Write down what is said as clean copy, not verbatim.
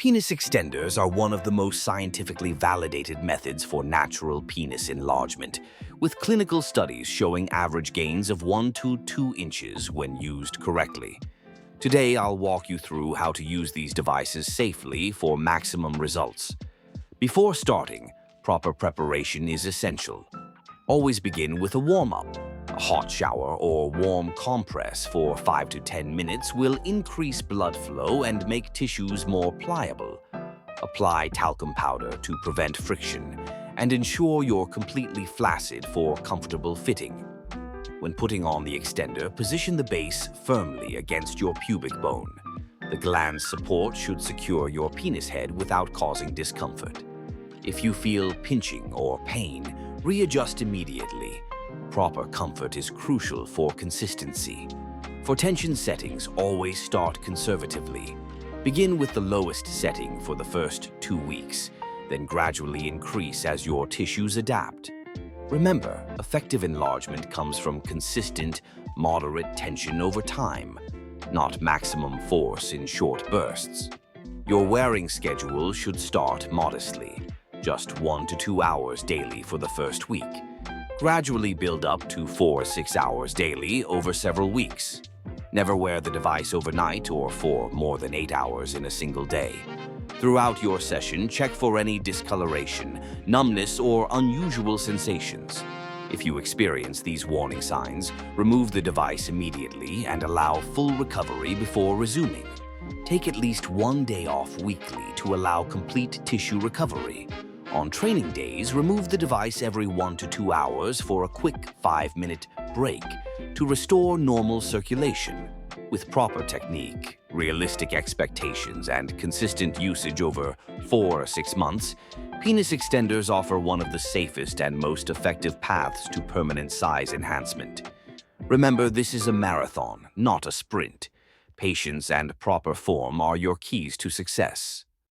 Penis extenders are one of the most scientifically validated methods for natural penis enlargement, with clinical studies showing average gains of 1 to 2 inches when used correctly. Today, I'll walk you through how to use these devices safely for maximum results. Before starting, proper preparation is essential. Always begin with a warm-up. A hot shower or warm compress for 5 to 10 minutes will increase blood flow and make tissues more pliable. Apply talcum powder to prevent friction and ensure you're completely flaccid for comfortable fitting. When putting on the extender, position the base firmly against your pubic bone. The gland's support should secure your penis head without causing discomfort. If you feel pinching or pain, readjust immediately. Proper comfort is crucial for consistency. For tension settings, always start conservatively. Begin with the lowest setting for the first 2 weeks, then gradually increase as your tissues adapt. Remember, effective enlargement comes from consistent, moderate tension over time, not maximum force in short bursts. Your wearing schedule should start modestly, just 1 to 2 hours daily for the first week. Gradually build up to 4 to 6 hours daily over several weeks. Never wear the device overnight or for more than 8 hours in a single day. Throughout your session, check for any discoloration, numbness, or unusual sensations. If you experience these warning signs, remove the device immediately and allow full recovery before resuming. Take at least 1 day off weekly to allow complete tissue recovery. On training days, remove the device every 1 to 2 hours for a quick 5-minute break to restore normal circulation. With proper technique, realistic expectations, and consistent usage over 4 or 6 months, penis extenders offer one of the safest and most effective paths to permanent size enhancement. Remember, this is a marathon, not a sprint. Patience and proper form are your keys to success.